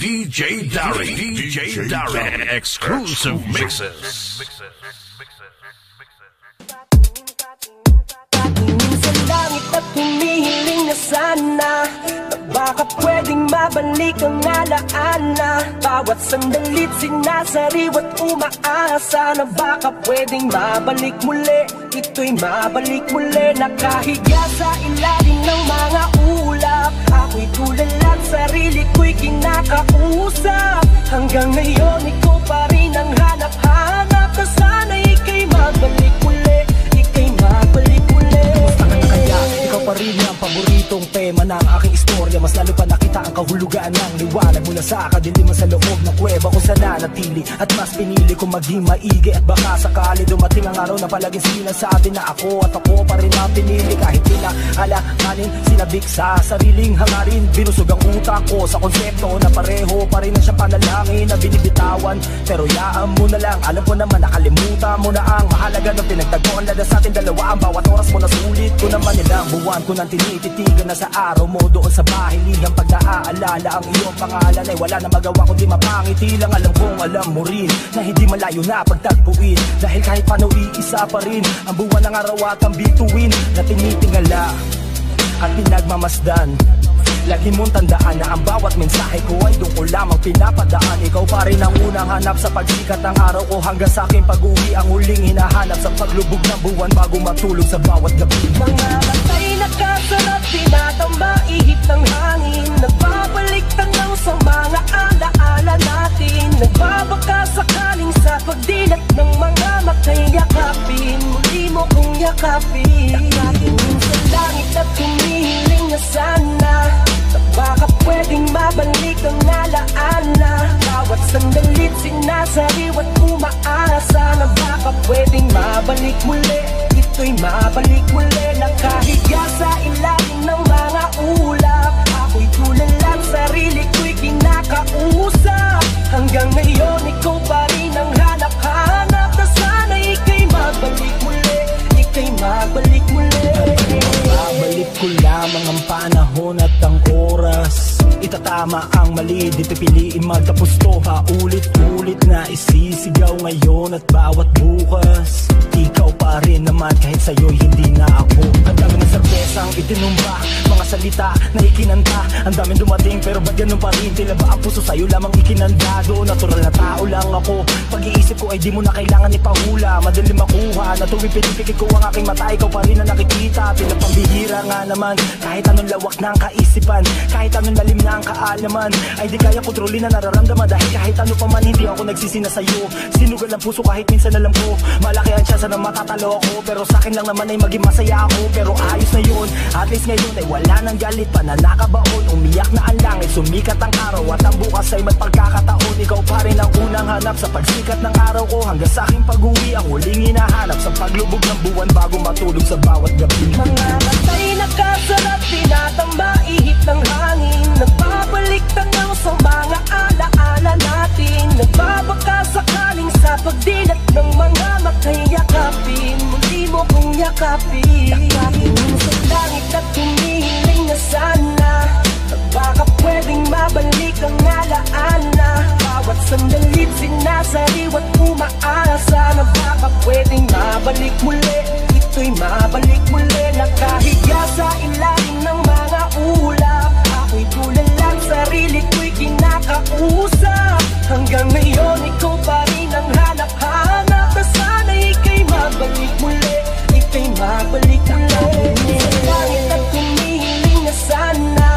DJ Darren, exclusive mixes. Tingin sa langit at humihiling na sana na baka pwedeng mabalik ang alaala. Bawat sandali't sinasariwa't umaasa na baka pwedeng mabalik muli. Ito'y mabalik muli. Nakahiga sa ilalim ng mga ulap, ako'y tulalang sarili ko'y kinakausap. Hanggang ngayon ikaw pa rin ang hanap-hanap, na sana ika'y magbalik muli, ika'y magbalik muli. Basta ka na kaya, ikaw pa rin ang paboritong tema ng aking istorya. Mas lalo pa nakita ang kahulugan ng liwanag mula sa kadiliman sa loob ng kuweba kung saan nanatili. At mas pinili kong maging maigi at baka sakali dumating ang araw na palaging sinasabi na ako at ako pa rin ang pinili. Kahit pinaalakanin, sinabik sa sariling hangarin, binusog ang utak ko sa konsepto na pareho pa rin ang siyang panalangin na binibitawan. Pero yaan mo na lang, alam ko naman nakalimutan mo na ang mahalaga ng pinagtagpuan lada sa ating dalawa. Ang bawat oras mo na sulit ko naman nilang buwan ko nang tinititigan na sa araw mo doon sa bahay lihang pag naaalala ang iyong pangalan ay wala na magawa kundi mapangiti lang. Alam kong alam mo rin na hindi malayo na pagtagpuin, dahil kahit paano iisa pa rin ang buwan ng araw at ang bituin na tinitingala at pinagmamasdan. Lagi mong tandaan na ang bawat mensahe ko ay doon ko lamang pinapadaan. Ikaw pa rin ang unang hanap sa pagsikat ng araw ko, hanggang sa aking pag-uwi ang huling hinahanap sa paglubog ng buwan bago matulog sa bawat gabi. Mga matay nakasarap, tinatamba ihip ng hangin, nagbabalik tanaw sa mga alaala natin, nagbabaka sakaling sa pagdilat ng mga makayakapin. Muli mo kong yakapin, nakatingin sa langit at humihiling na sana na baka pwedeng mabalik ang alaala. Bawat sandali't sinasariwa't umaasa na baka pwedeng mabalik muli, ito'y mabalik muli. Nakahiga sa ilalim ng mga ulap, ako'y tulalang sarili ko'y kinakausap. Hanggang ngayon ikaw pa rin ang hanap-hanap, na sana ika'y magbalik muli, ika'y magbalik muli. Babalik ko lamang ang panahon at ang oras, itatama ang mali, di pipiliin magtapos to. Paulit-ulit na isisigaw ngayon at bawat bukas, ikaw pa rin naman kahit sa'yo'y hindi na ako. Ang dami ng serbesang itinumba, mga salita na ikinanta, ang daming dumating pero ba't ganun pa rin? Tila ba ang puso sa'yo lamang ikinandado? Natural na tao lang ako, pag-iisip ko ay di mo na kailangan ipahula. Madali makuha na tuwing pinipikit ko ang aking mata, ikaw pa rin ang nakikita. Tila pambihira nga naman, kahit anong lawak ng kaisipan, kahit anong lalim ng kaalaman, ay di kaya kontrolin na nararamdaman. Dahil kahit ano pa man hindi ako nagsisina sa'yo, sinugal ang puso kahit minsan alam ko malaki ang tsansa na matatalo ako. Pero sa'kin lang naman ay maging masaya ako. Pero ayos na yun, at least ngayon ay wala nang galit pa na nakabaon. Umiyak na ang langit, sumikat ang araw at ang bukas ay may pagkakataon. Ikaw pa rin ang unang hanap sa pagsikat ng araw ko, hanggang sa aking pag-uwi ang huling hinahanap sa paglubog ng buwan bago matulog sa bawat gabi. Mga matay nakasarap, tinatamba ihip ng hangin, nagbabalik tanaw sa mga alaala natin, nagbabaka sakaling sa pagdilat ng mga makayakapin. Muli mo kong yakapin, nakatingin sa langit at humihiling na sana na baka pwedeng mabalik ang alaala. Bawat sandali't sinasariwa't umaasa na baka pwedeng mabalik muli, ito'y mabalik muli. Nakahiga sa ilalim ng mga ulap, ako'y tulalang sarili ko'y kinakausap. Hanggang ngayon ikaw pa rin ang hanap-hanap, na sana ika'y magbalik muli, ika'y magbalik muli. Sa langit at humihiling na sana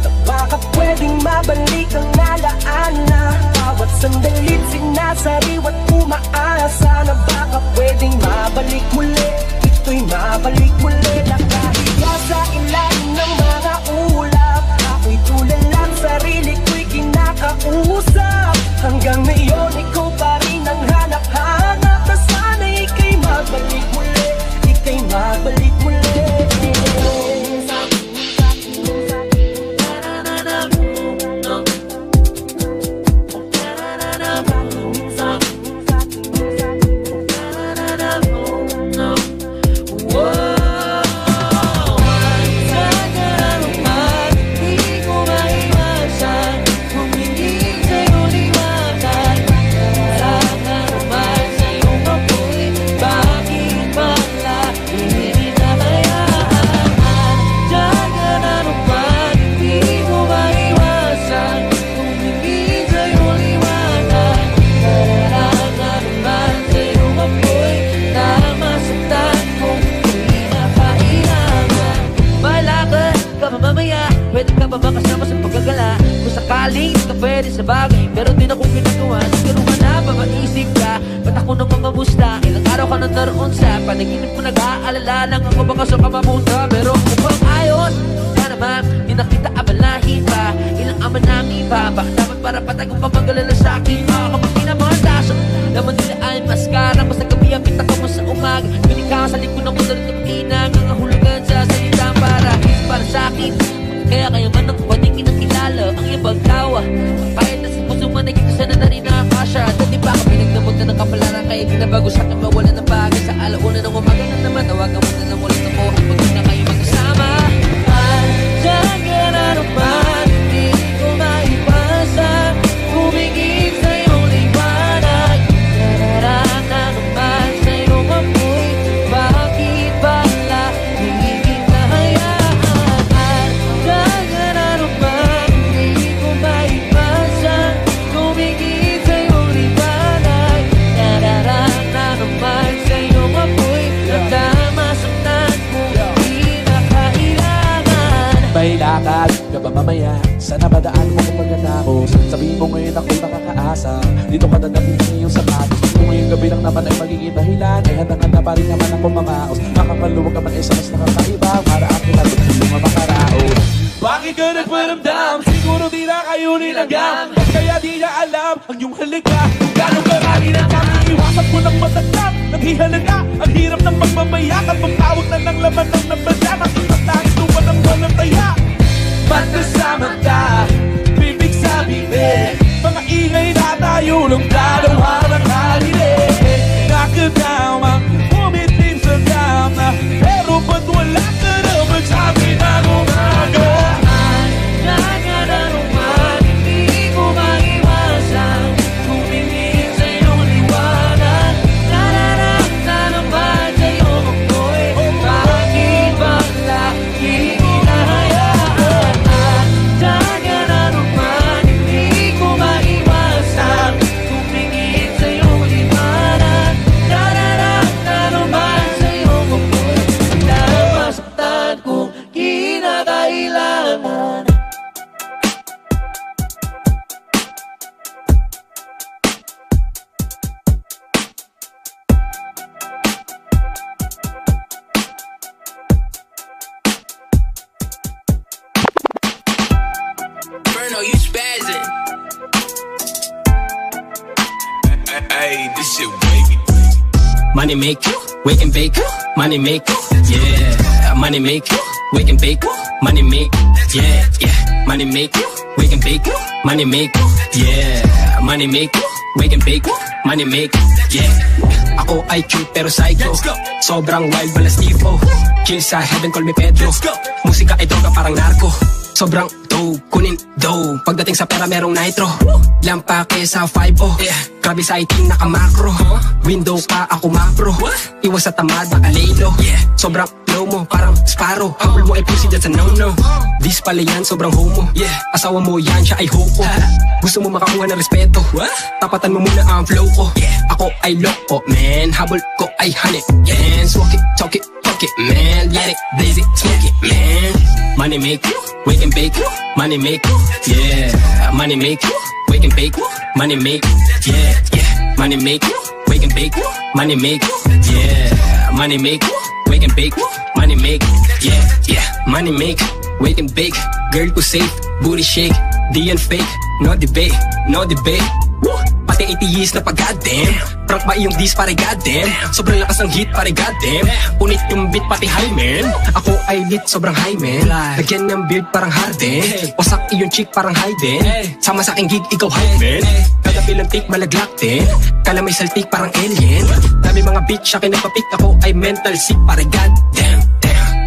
na baka pwedeng mabalik ang alaala. Bawat sandali't sinasariwa't umaasa na baka pwedeng mabalik muli, ito'y mabalik muli. Nakahiga sa ilalim ng mga ulap, ako'y tulalang sarili ko'y kinakausap. Hanggang ngayon ikaw pa rin ang hanap-hanap, na sana ika'y magbalik muli, ika'y magbalik muli. Di ko maiwasan, humingi ka pwede sa bagay, pero di na kong ginagawa. Nagkaroon ka na ba, maisip ka? Ba't ako nang mamamusta? Ilang araw ka na naroon sa panaginip mo, nag-aalala lang ako baka sa kamapunta. Pero mukhang ayos ka naman, di na kita abalahin pa. Ilang ama nang iba, baka dapat para patagong pamagalala sa akin. Kapag pinamatasan, naman nila ay maskara. Basta gabi ang kita ka mo sa umaga. Piling ka sa likod ng mundo rito inang ang ahulugan sa salitang para sa akin. Kaya man ang patingin ang kilala ang iyong pagtawa. Kahit na sa puso man ay kita sana na rin nakakasya. Dati ba ka pinagdamot na ng kapalaran, kaya kinabago sa akin mawala ng bagay. Sa alauna ng umaga na naman, tawagan mo na lang ulit ako kapag na kayo magkasama. Diyan ka na naman, di ko maiwasan humingin sa iyong liwanag. Nararaan na naman sa iyong amoy, bakit ba lagi na hayaan? Diyan ka na naman, di ko maiwasan humingin sa iyong liwanag. Nararaan na naman sa iyong amoy, nagdamasaktan kung di na kailangan. May lakad ka ba mamaya? Sana madaan mo kung pagkatapos. Sabihin mo ngayon ako'y makakaasa. Dito ka na napili yung sapatos. Kung ngayong gabi lang naman ay magiging dahilan, ay handang-handa pa rin naman ako mamaos. Makakaluwag ka man ay sa mas nakakaiba, para akin na tutulong ang makaraos. Bakit ka nagparamdam? Siguro di na kayo nilanggam, at kaya di na alam ang iyong halaga. Kung gano'ng karami na iwasan mo ng matagdam. Naghihalaga, ang hirap ng magmamayak, at magtawag na ng laman ng nabadya. Nakita tayo tuwan ng walang taya. Ba't kasama ka? Bibig sa bibig, mga ingay na tayo lang dalawa ng halilig. Nakadamang umitim sa dama, pero ba't wala ka na magsabi na umaga? Diyan ka na naman, hindi ko maiwasan humingin sa iyong liwanag. Nararaan na naman sa iyong amoy, bakit ba lagi hinahayaan? Diyan ka na naman, hindi ko maiwasan humingin sa iyong liwanag. Nararaan na naman sa iyong amoy, nagdamasaktan kung kinakailangan. Bruno, you spazzing. Hey, this shit wavy. Money make you, wake and bake, money make you, yeah. Money make you, wake and bake, money make, yeah, yeah. Money make you, wake and bake, money make, yeah. Money make you, wake and bake, money make, yeah. Ako ay cute pero psycho, sobrang wild balastivo. Chill sa heaven, call me Pedro. Musika ay droga parang narco. Sobrang dope, kunin dough. Pagdating sa pera merong nitro, lampake sa 5-0, grabe sa iting naka-macro. Window pa ako macro, iwas sa tamad makalelo. Sobrang low mo, parang sparrow. Habol mo ay pussy dyan sa no-no. Dis pala yan, sobrang homo. Asawa mo yan, siya ay hopo. Gusto mo makakuha ng respeto, tapatan mo muna ang flow ko. Ako ay loko, man. Habol ko ay honey, hands. Walk it, talk it, fuck it, man. Let it, blaze it, smoke it, man. Money make you, wake and bake, money make, yeah. Money make you, wake and bake, money make, yeah, yeah. Money make you, wake and bake, money make, yeah. Money make, wake and bake, money make, yeah, yeah. Money make, wake and bake, girl ko safe, booty shake, di yan fake, no debate, no debate. Pati 80 years na pag goddamn, prank ba iyong dis pare goddamn? Sobrang lakas ng hit pare goddamn, punit yung beat pati high man. Ako ay lit sobrang high man, lagyan ng beard parang Harden, wasak iyong chick parang Hayden. Sama sa aking gig ikaw hype man, kada bilang take malaglak din, kala may saltik parang alien. Dami mga bitch akin nagpapick, ako ay mental sick pare goddamn.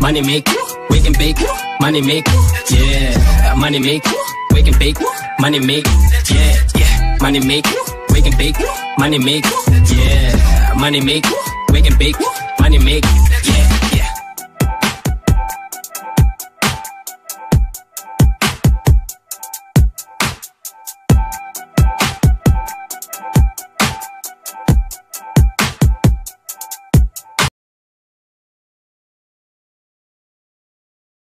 Money make, wake and bake, money make, yeah. Money make, wake and bake, money make, yeah, yeah. Money make, wake and bake, money make, yeah. Money make, wake and bake, money make, yeah.